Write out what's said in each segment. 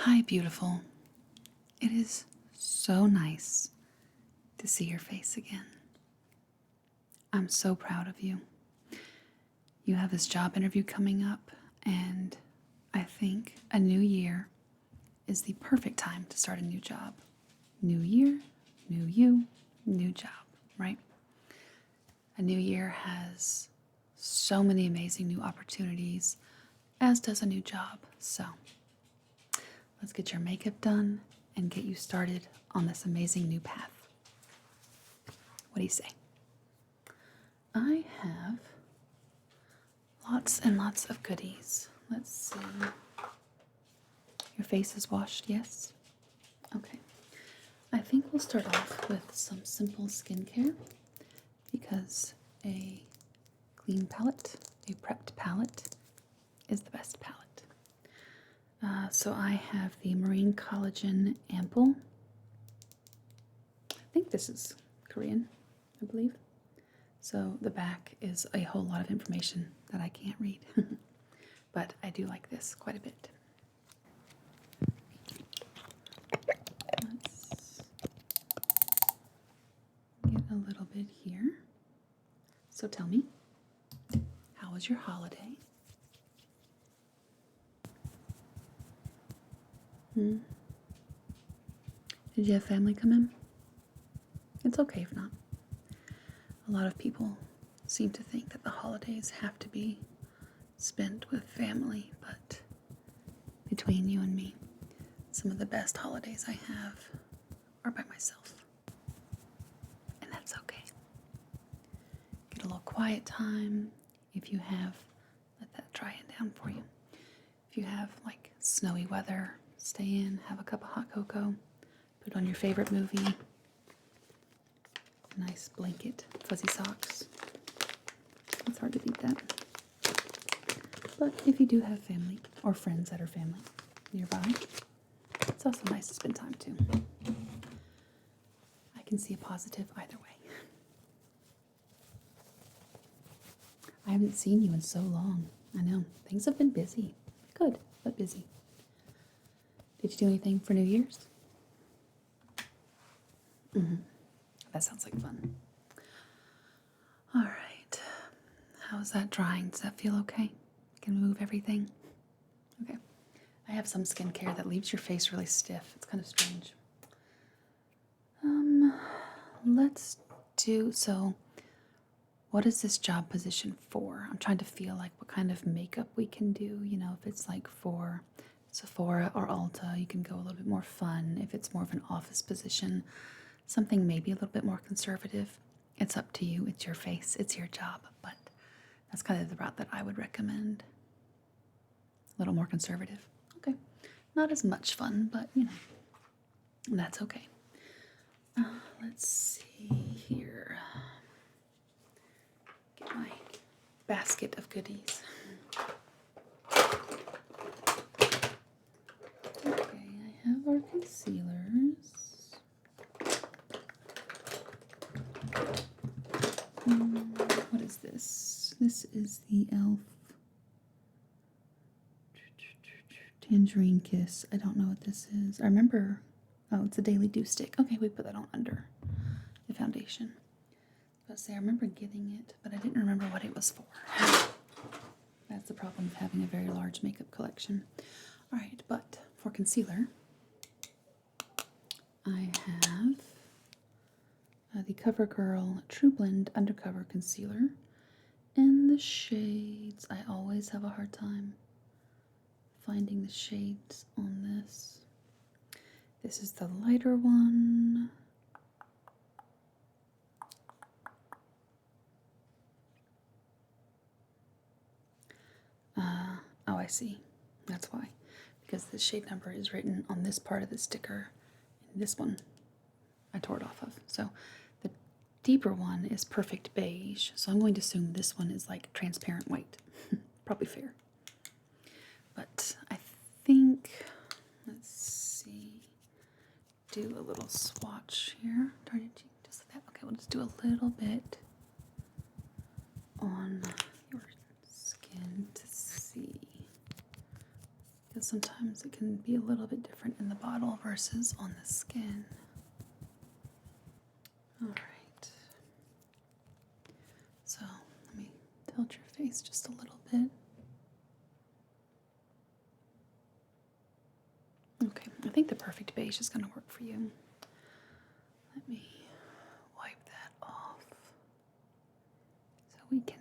Hi, beautiful. It is so nice to see your face again. I'm so proud of you. You have this job interview coming up, and I think a new year is the perfect time to start a new job. New year, new you, new job, right? A new year has so many amazing new opportunities, as does a new job. So let's get your makeup done and get you started on this amazing new path. What do you say? I have lots and lots of goodies. Let's see. Your face is washed, yes? Okay. I think we'll start off with some simple skincare because a clean palette, a prepped palette, is the best palette. So I have the Marine Collagen Ample. I think this is Korean, I believe. So the back is a whole lot of information that I can't read. But I do like this quite a bit. Let's get a little bit here. So tell me, how was your holiday? Did you have family come in? It's okay if not. A lot of people seem to think that the holidays have to be spent with family, but between you and me, some of the best holidays I have are by myself. And that's okay. Get a little quiet time. If you have, let that dry it down for you. If you have like snowy weather, stay in, have a cup of hot cocoa, put on your favorite movie, a nice blanket, fuzzy socks. It's hard to beat that. But if you do have family or friends that are family nearby, it's also nice to spend time too. I can see a positive either way. I haven't seen you in so long. I know, things have been busy. Good, but busy. Did you do anything for New Year's? That sounds like fun. All right. How's that drying? Does that feel okay? Can move everything? Okay. I have some skincare that leaves your face really stiff. It's kind of strange. Let's do, so what is this job position for? I'm trying to feel like what kind of makeup we can do. You know, if it's like for Sephora or Ulta, you can go a little bit more fun. If it's more of an office position, something maybe a little bit more conservative. It's up to you. It's your face. It's your job. But that's kind of the route that I would recommend. A little more conservative. Okay. Not as much fun, but you know, that's okay. Let's see here. Get my basket of goodies. Okay, I have our concealers. What is this? This is the e.l.f. Tangerine Kiss. I don't know what this is. I remember, oh, it's a Daily Dew Stick. Okay, we put that on under the foundation. I remember getting it, but I didn't remember what it was for. That's the problem of having a very large makeup collection. All right, but for concealer, I have the CoverGirl True Blend Undercover Concealer in the shades. I always have a hard time finding the shades on this. This is the lighter one. Oh, I see. That's why. Because the shade number is written on this part of the sticker. And this one I tore it off of. So the deeper one is Perfect Beige. So I'm going to assume this one is like transparent white. Probably fair. But I think, let's see, do a little swatch here. Just like that. Okay, we'll just do a little bit on your skin to see. because sometimes it can be a little bit different in the bottle versus on the skin. All right. So let me tilt your face just a little bit. Okay, I think the perfect beige is going to work for you. Let me wipe that off so we can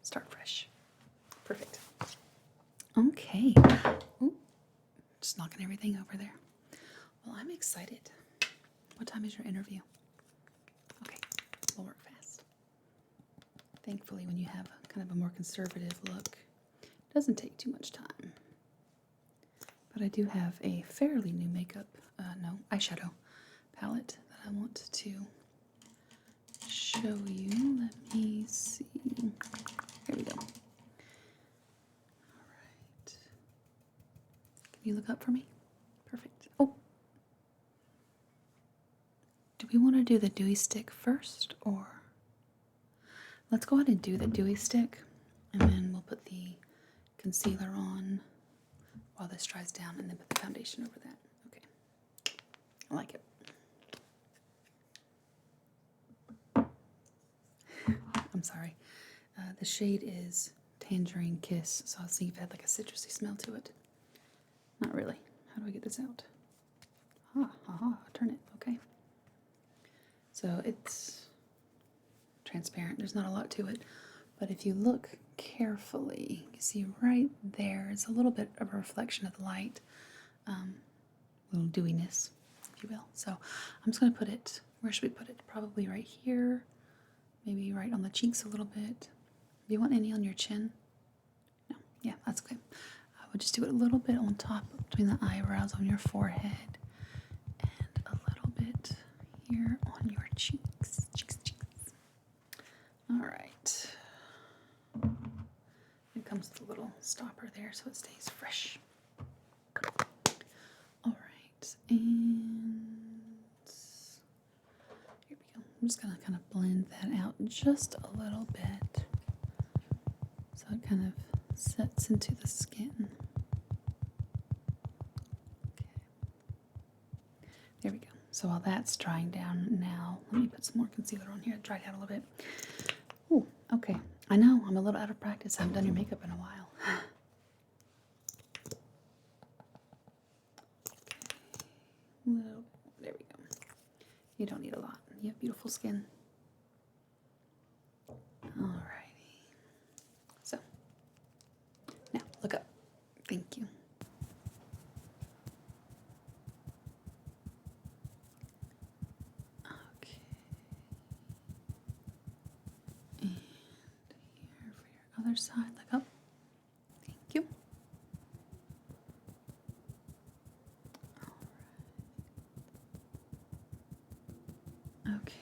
start fresh. Perfect. Okay. Ooh, just knocking everything over there. Well, I'm excited. What time is your interview? Okay, we'll work fast. Thankfully, when you have kind of a more conservative look, it doesn't take too much time. But I do have a fairly new eyeshadow palette that I want to show you. Let me see. Here we go. All right. Can you look up for me? Perfect. Oh. Do we want to do the dewy stick first, or let's go ahead and do the dewy stick, and then we'll put the concealer on while this dries down, and then put the foundation over that. Okay. I like it. I'm sorry. The shade is Tangerine Kiss, so I'll see if it had like a citrusy smell to it. Not really. How do I get this out? Turn it. Okay. So it's transparent. There's not a lot to it, but if you look carefully, you see right there is a little bit of a reflection of the light, little dewiness, if you will. So I'm just going to put it, where should we put it? Probably right here, maybe right on the cheeks a little bit. Do you want any on your chin? No, yeah, that's okay. I would just do it a little bit on top, between the eyebrows, on your forehead, and a little bit here on your cheeks. Cheeks. All right. It comes with a little stopper there so it stays fresh. All right, and here we go. I'm just gonna kind of blend that out just a little bit so it kind of sets into the skin. Okay. There we go. So while that's drying down now, let me put some more concealer on here. It dried out a little bit. Ooh, okay. I know, I'm a little out of practice. I haven't done your makeup in a while. There we go. You don't need a lot. You have beautiful skin. Alrighty. So, now look up. Thank you. Okay. And here for your other side, look up. Thank you. Okay.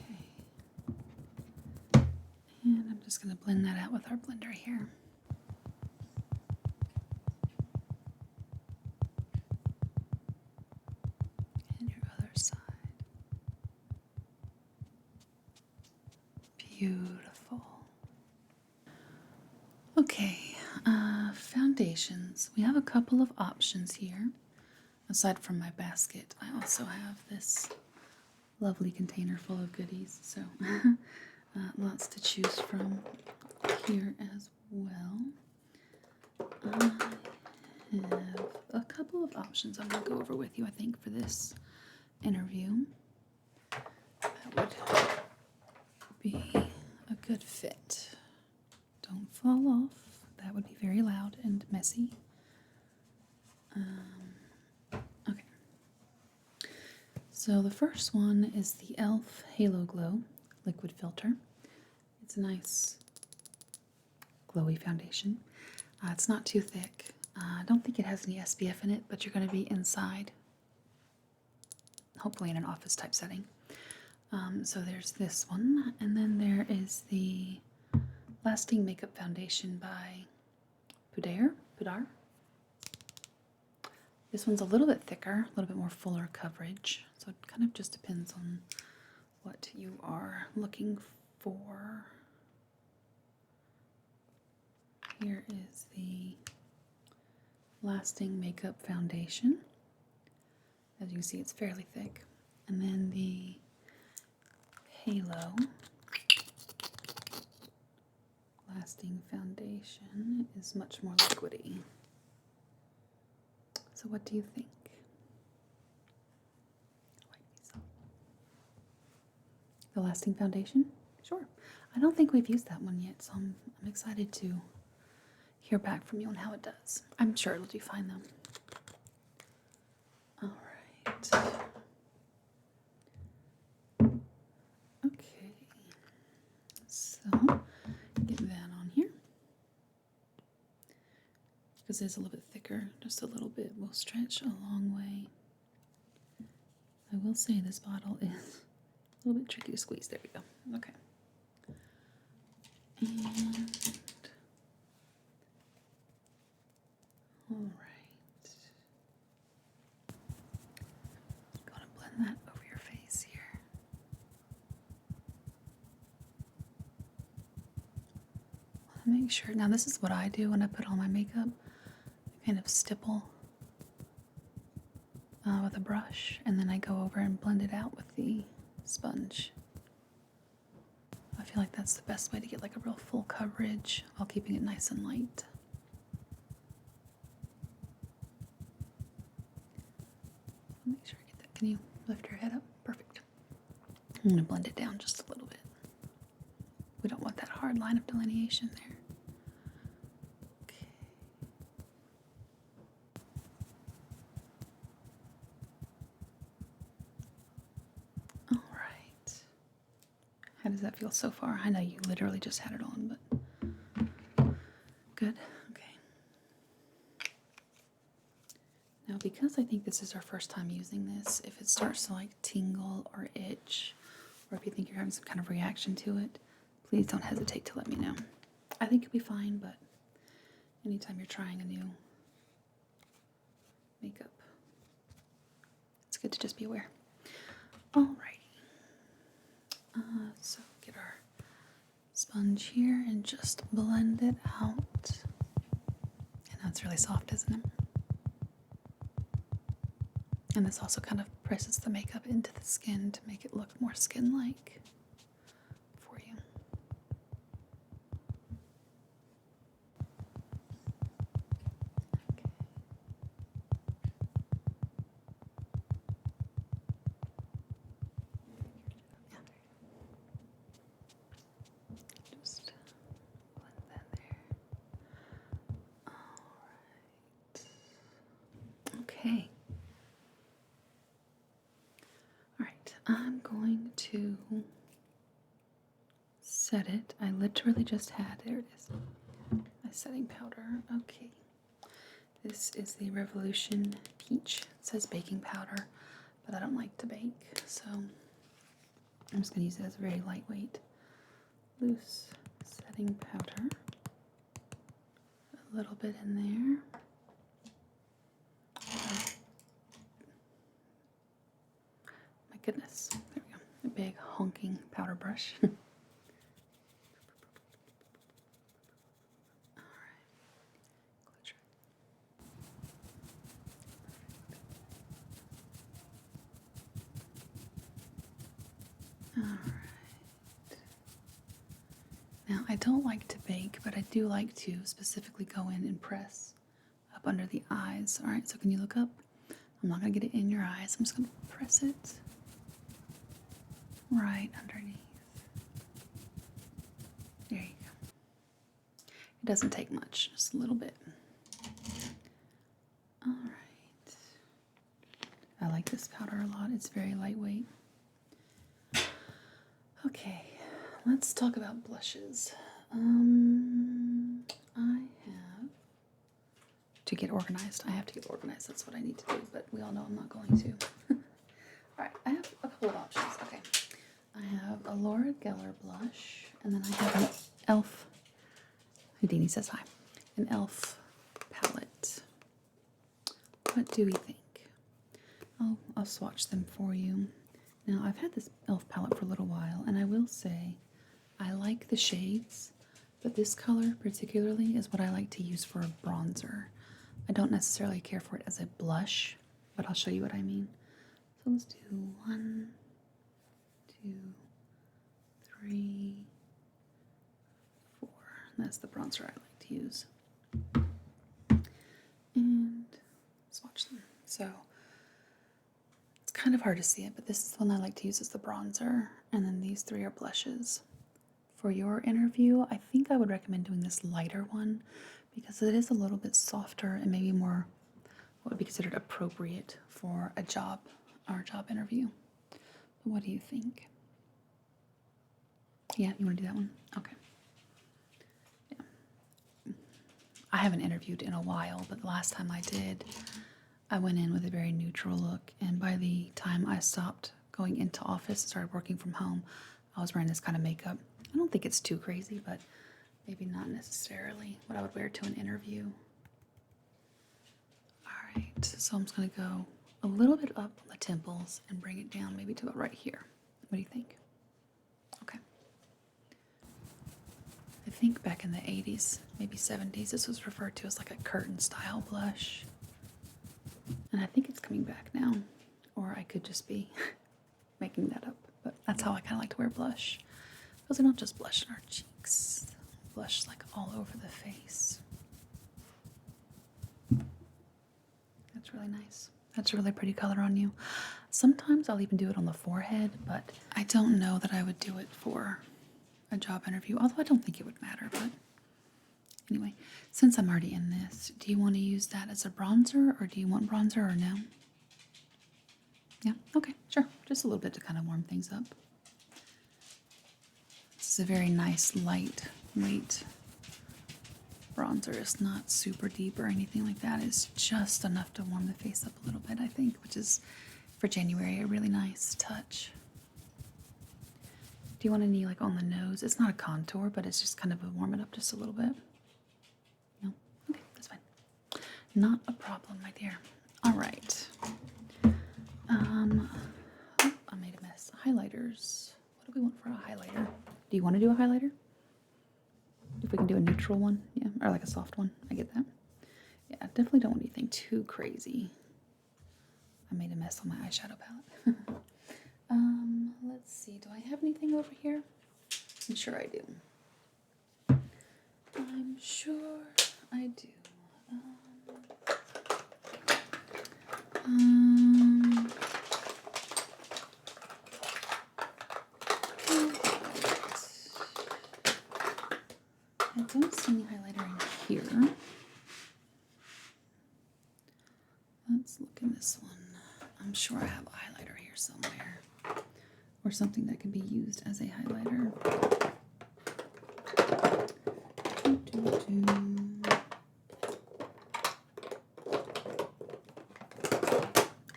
And I'm just going to blend that out with our blender here. And your other side. Beautiful. Okay, foundations. We have a couple of options here. Aside from my basket, I also have this lovely container full of goodies, so lots to choose from here as well. I have a couple of options I'm going to go over with you, I think, for this interview. That would be a good fit. Don't fall off. That would be very loud and messy. Okay. So the first one is the e.l.f. Halo Glow Liquid Filter. It's a nice glowy foundation. It's not too thick. I don't think it has any SPF in it, but you're going to be inside, hopefully in an office type setting. So there's this one, and then there is the Lasting Makeup Foundation by Pudar. This one's a little bit thicker, a little bit more fuller coverage, so it kind of just depends on what you are looking for. Here is the Lasting Makeup Foundation. As you can see, it's fairly thick. And then the Halo Lasting Foundation is much more liquidy. So what do you think? The Lasting Foundation? Sure. I don't think we've used that one yet, so I'm excited to hear back from you on how it does. I'm sure it'll do fine though. All right. Okay. So, get that on here. Because it's a little bit thicker, just a little bit will stretch a long way. I will say this bottle is a little bit tricky to squeeze. There we go. Okay. And all right. Gonna blend that over your face here. Make sure. Now this is what I do when I put on my makeup. I kind of stipple with a brush, and then I go over and blend it out with the sponge. I feel like that's the best way to get like a real full coverage while keeping it nice and light. Make sure I get that. Can you lift your head up? Perfect. I'm going to blend it down just a little bit. We don't want that hard line of delineation there. Okay. All right. How does that feel so far? I know you literally just had it on, but good. Okay. Now, because I think this is our first time using this, if it starts to like tingle or itch, or if you think you're having some kind of reaction to it, please don't hesitate to let me know. I think you'll be fine, but anytime you're trying a new makeup, it's good to just be aware. Alrighty. So get our sponge here and just blend it out. And now it's really soft, isn't it? And this also kind of presses the makeup into the skin to make it look more skin-like for you. Okay. Yeah. Just blend that there. All right. Okay. I'm going to set it. I literally just had, there it is, my setting powder. Okay. This is the Revolution Peach. It says baking powder, but I don't like to bake, so I'm just going to use it as a very lightweight, loose setting powder. A little bit in there. Goodness, there we go. A big honking powder brush. Alright. Now, I don't like to bake, but I do like to specifically go in and press up under the eyes. Alright, so can you look up? I'm not going to get it in your eyes. I'm just going to press it right underneath. There you go. It doesn't take much, just a little bit. Alright. I like this powder a lot. It's very lightweight. Okay, let's talk about blushes. I have to get organized. I have to get organized. That's what I need to do, but we all know I'm not going to. Alright, I have a couple of options. Okay. I have a Laura Geller blush, and then I have an e.l.f. Houdini says hi. An e.l.f. palette. What do we think? I'll swatch them for you. Now, I've had this e.l.f. palette for a little while, and I will say I like the shades, but this color particularly is what I like to use for a bronzer. I don't necessarily care for it as a blush, but I'll show you what I mean. So let's do 1, 2, 3, 4. That's the bronzer I like to use. And swatch them. So it's kind of hard to see it, but this is the one I like to use as the bronzer. And then these 3 are blushes. For your interview, I think I would recommend doing this lighter one because it is a little bit softer and maybe more what would be considered appropriate for a job or a job interview. But what do you think? Yeah, you want to do that one? Okay. Yeah. I haven't interviewed in a while, but the last time I did, I went in with a very neutral look, and by the time I stopped going into office and started working from home, I was wearing this kind of makeup. I don't think it's too crazy, but maybe not necessarily what I would wear to an interview. All right, so I'm just going to go a little bit up on the temples and bring it down maybe to about right here. What do you think? Okay. I think back in the 80s, maybe 70s, this was referred to as like a curtain style blush. And I think it's coming back now, or I could just be making that up, but that's how I kind of like to wear blush. Because we don't just blush in our cheeks, blush like all over the face. That's really nice. That's a really pretty color on you. Sometimes I'll even do it on the forehead, but I don't know that I would do it for a job interview, although I don't think it would matter. But anyway, since I'm already in this, do you want to use that as a bronzer, or do you want bronzer or no? Yeah, okay, sure. Just a little bit to kind of warm things up. This is a very nice, lightweight bronzer. It's not super deep or anything like that. It's just enough to warm the face up a little bit, I think, which is, for January, a really nice touch. Do you want any, like, on the nose? It's not a contour, but it's just kind of a warm it up just a little bit. No? Okay, that's fine. Not a problem, my dear. All right. Oh, I made a mess. Highlighters. What do we want for a highlighter? Do you want to do a highlighter? If we can do a neutral one, yeah, or like a soft one, I get that. Yeah, I definitely don't want anything too crazy. I made a mess on my eyeshadow palette. Let's see, do I have anything over here? I'm sure I do. I'm sure I do. I don't see any highlighter in here. Let's look in this one. I'm sure I have a highlighter here somewhere. Or something that can be used as a highlighter.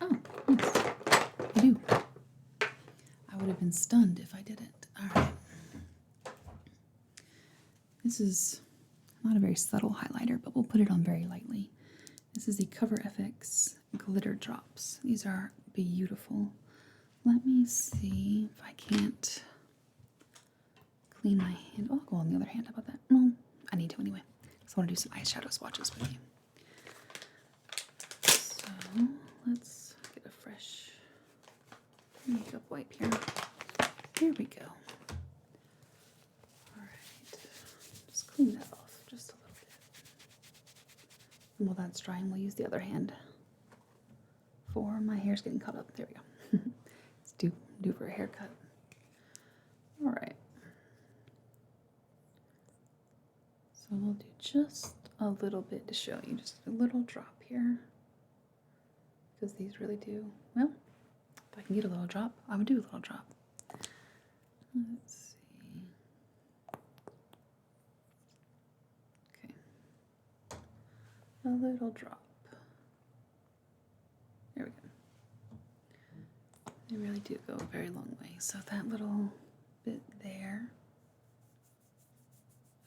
Oh, yes, I do. I would have been stunned if I didn't. All right. This is not a very subtle highlighter, but we'll put it on very lightly. This is the Cover FX Glitter Drops. These are beautiful. Let me see if I can't clean my hand. Oh, I'll go on the other hand. How about that? No, I need to anyway. So I want to do some eyeshadow swatches with you. So let's get a fresh makeup wipe here. Here we go. All right, just clean that off just a little bit. And while that's drying, we'll use the other hand for my hair's getting caught up. There we go. It's due for a haircut. All right. So we'll do just a little bit to show you, just a little drop here. Because these really do, well, if I can get a little drop, I would do a little drop. Let's see. Okay. A little drop. There we go. They really do go a very long way. So that little bit there,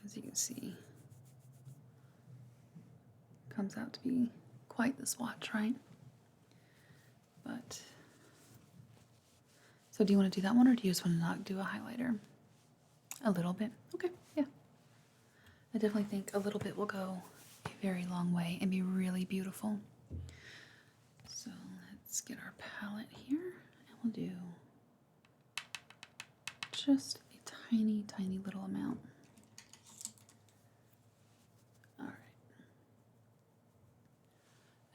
as you can see, comes out to be quite the swatch, right? But, so do you want to do that one, or do you just want to not do a highlighter? A little bit? Okay, yeah. I definitely think a little bit will go a very long way and be really beautiful. So let's get our palette here, and we'll do just a tiny, tiny little amount. All right.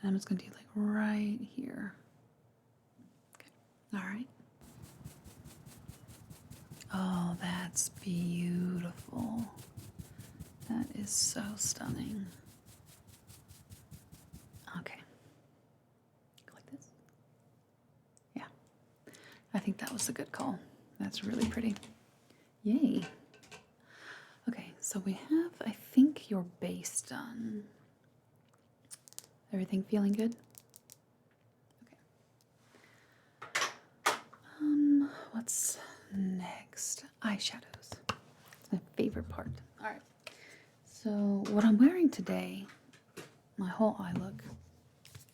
And I'm just going to do like right here. Okay. All right. Oh, that's beautiful. That is so stunning. Okay. Like this. Yeah. I think that was a good call. That's really pretty. Yay. Okay, so we have, I think, your base done. Everything feeling good? Okay. What's next? Eyeshadows. It's my favorite part. All right. So what I'm wearing today, my whole eye look,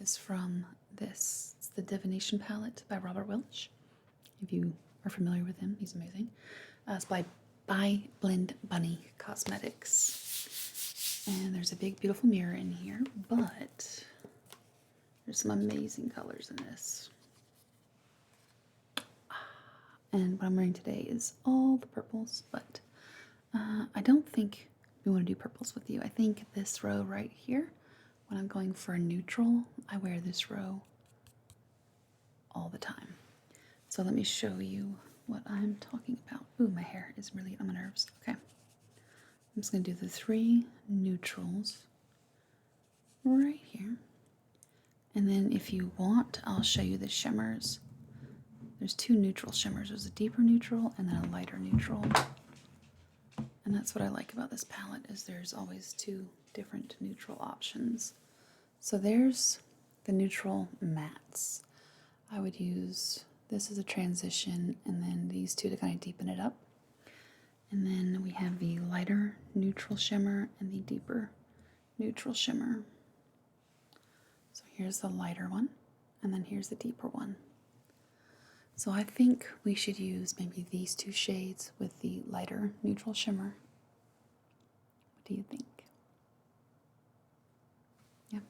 is from this. It's the Divination palette by Robert Welch. If you are familiar with him, he's amazing. It's by Blend Bunny Cosmetics. And there's a big, beautiful mirror in here, but there's some amazing colors in this. And what I'm wearing today is all the purples, but I don't think we want to do purples with you. I think this row right here, when I'm going for a neutral, I wear this row all the time. So let me show you what I'm talking about. Ooh, my hair is really on my nerves. Okay. I'm just going to do the 3 neutrals right here. And then if you want, I'll show you the shimmers. There's 2 neutral shimmers. There's a deeper neutral and then a lighter neutral. And that's what I like about this palette, is there's always 2 different neutral options. So there's the neutral mattes. I would use this as a transition, and then these 2 to kind of deepen it up. And then we have the lighter neutral shimmer and the deeper neutral shimmer. So here's the lighter one, and then here's the deeper one. So I think we should use maybe these 2 shades with the lighter neutral shimmer. What do you think? Yeah,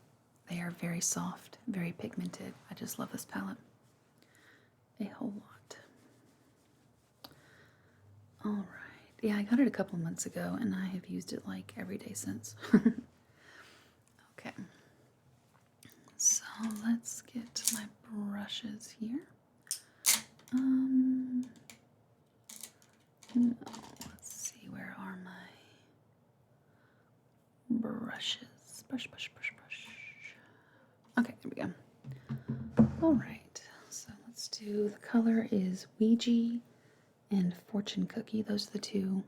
they are very soft, very pigmented. I just love this palette a whole lot. All right. Yeah, I got it a couple months ago, and I have used it like every day since. Okay. So let's get my brushes here. No, let's see, where are my brushes? Brush. Okay, there we go. All right, so let's do, the color is Ouija and Fortune Cookie. Those are the 2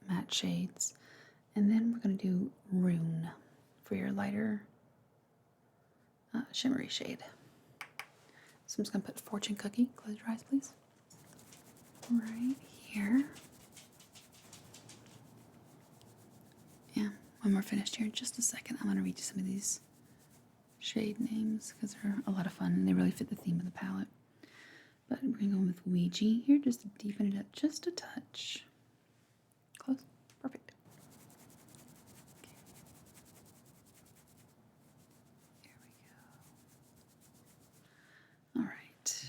matte shades. And then we're going to do Rune for your lighter shimmery shade. So I'm just going to put Fortune Cookie. Close your eyes, please. Right here. Yeah, when we're finished here in just a second, I'm going to read you some of these shade names because they're a lot of fun and they really fit the theme of the palette. But we're going to go with Ouija here just to deepen it up just a touch. Close. Perfect. Okay. There we go. All right.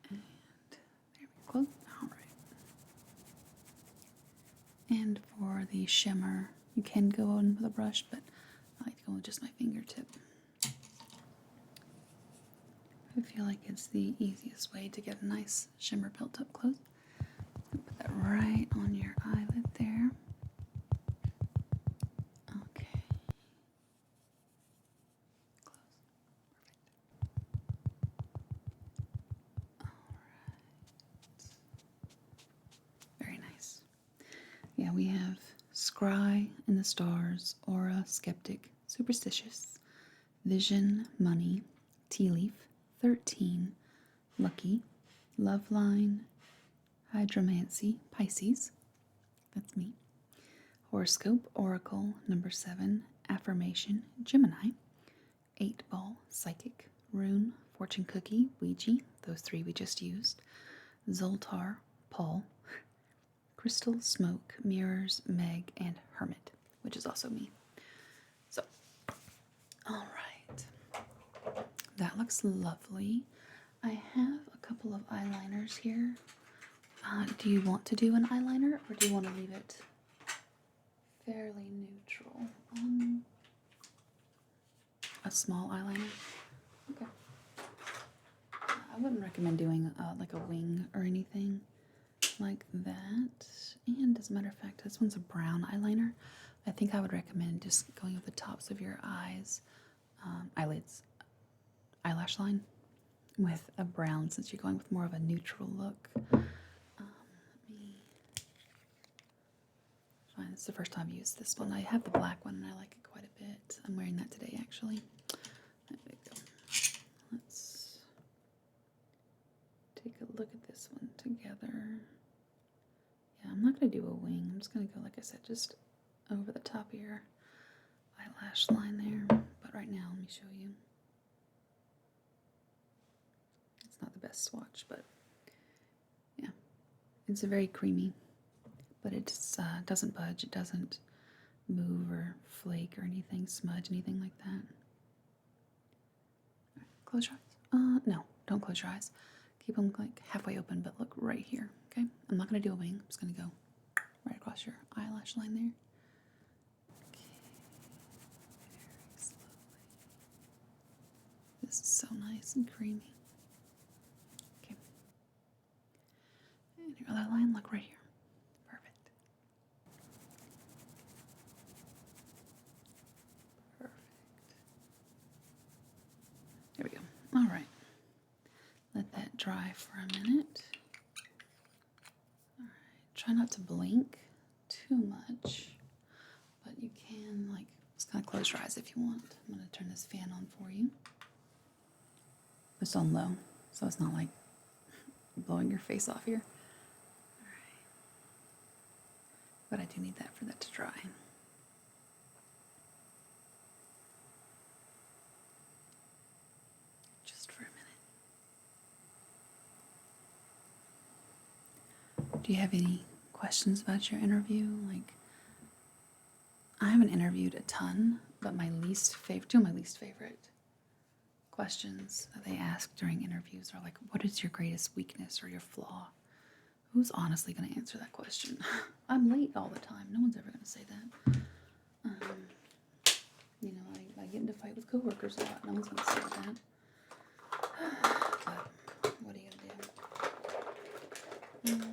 And there we go. All right. And for the shimmer, you can go in with a brush, but I like to go with just my fingertip. I feel like it's the easiest way to get a nice shimmer built up close. Put that right on your eyelid there. Okay. Close. Perfect. Alright. Very nice. Yeah, we have Scry in the Stars, Aura, Skeptic, Superstitious, Vision, Money, Tea Leaf, 13, Lucky, Love Line, Hydromancy, Pisces, that's me, Horoscope, Oracle, number 7, Affirmation, Gemini, 8 Ball, Psychic, Rune, Fortune Cookie, Ouija, those 3 we just used, Zoltar, Paul, Crystal, Smoke, Mirrors, Meg, and Hermit. which is also me. So, all right. That looks lovely. I have a couple of eyeliners here. Do you want to do an eyeliner, or do you want to leave it fairly neutral? A small eyeliner? Okay. I wouldn't recommend doing like a wing or anything like that. And as a matter of fact, this one's a brown eyeliner. I think I would recommend just going over the tops of your eyes, eyelids, eyelash line with a brown, since you're going with more of a neutral look. Let me find, it's the first time I've used this one. I have the black one and I like it quite a bit. I'm wearing that today actually. There we go. Let's take a look at this one together. Yeah, I'm not going to do a wing. I'm just going to go, like I said, just over the top of your eyelash line there. But right now, let me show you. It's not the best swatch, but yeah. It's a very creamy, but it just doesn't budge. It doesn't move or flake or anything, smudge, anything like that. Right, close your eyes. No, don't close your eyes. Keep them like halfway open, but look right here, okay? I'm not going to do a wing. I'm just going to go right across your eyelash line there. Okay, very slowly. This is so nice and creamy. Okay. And your other line, look right here. Perfect. Perfect. There we go. All right. Let that dry for a minute. All right. Try not to blink too much, but you can, like, just kind of close your eyes if you want. I'm going to turn this fan on for you. It's on low, so it's not like blowing your face off here. All right. But I do need that for that to dry. Just for a minute. Do you have any questions about your interview? Like, I haven't interviewed a ton, but two of my least favorite questions that they ask during interviews are like, what is your greatest weakness or your flaw? Who's honestly going to answer that question? I'm late all the time. No one's ever going to say that. You know, I get into a fight with coworkers a lot. No one's going to say that. But what are you going to do?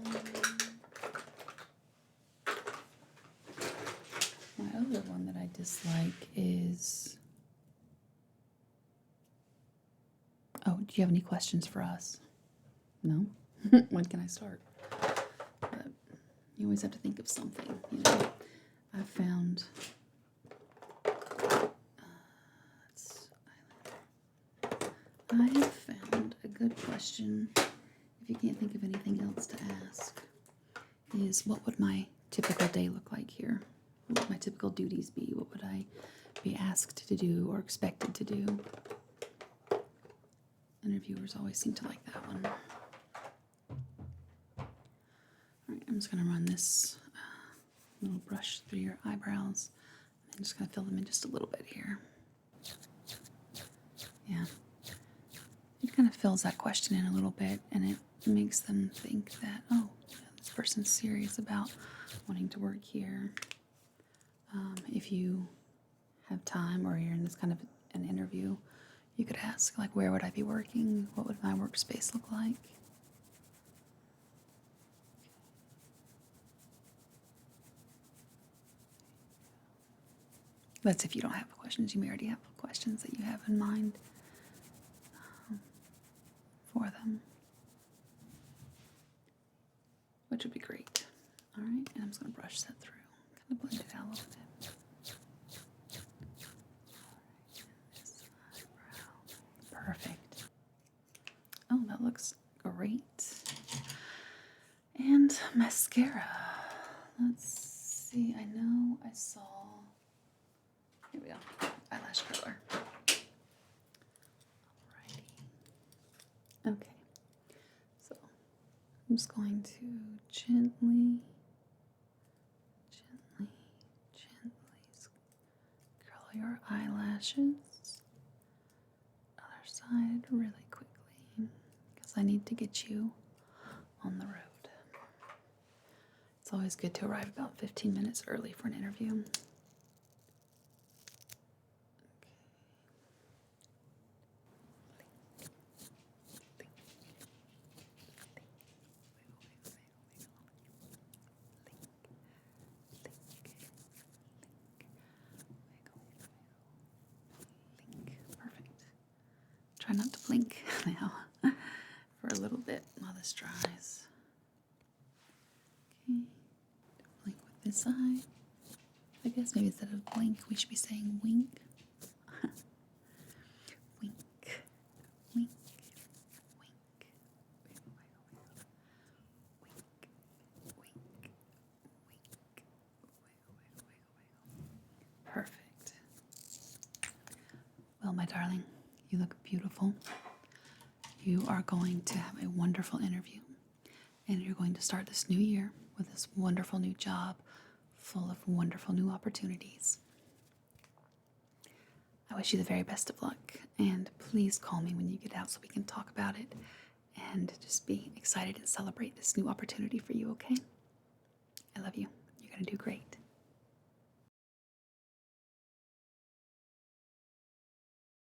My other one that I dislike is... Oh, do you have any questions for us? No? When can I start? But you always have to think of something, you know. I found... I have found a good question, if you can't think of anything else to ask, is what would my typical day look like here? What would my typical duties be? What would I be asked to do or expected to do? Interviewers always seem to like that one. Alright, I'm just going to run this little brush through your eyebrows. I'm just going to fill them in just a little bit here. Yeah. It kind of fills that question in a little bit, and it makes them think that, oh, yeah, this person's serious about wanting to work here. If you have time or you're in this kind of an interview, you could ask, like, where would I be working? What would my workspace look like? That's if you don't have questions. You may already have questions that you have in mind for them, which would be great. All right, and I'm just going to brush that through, kind of blend it out a little bit. Perfect. Oh, that looks great. And mascara. Let's see. I know I saw. Here we go. Eyelash curler. Alrighty. Okay. So I'm just going to gently eyelashes. Other side really quickly because I need to get you on the road. It's always good to arrive about 15 minutes early for an interview. Perfect. Try not to blink now for a little bit while this dries. Okay. Blink with this eye. I guess maybe instead of blink, we should be saying wink. Wink. Wink. Wink. Wink. Wink. Wink. Perfect. Well, my darling, you look beautiful. You are going to have a wonderful interview, and you're going to start this new year with this wonderful new job full of wonderful new opportunities. I wish you the very best of luck, and please call me when you get out so we can talk about it and just be excited and celebrate this new opportunity for you, okay? I love you. You're going to do great.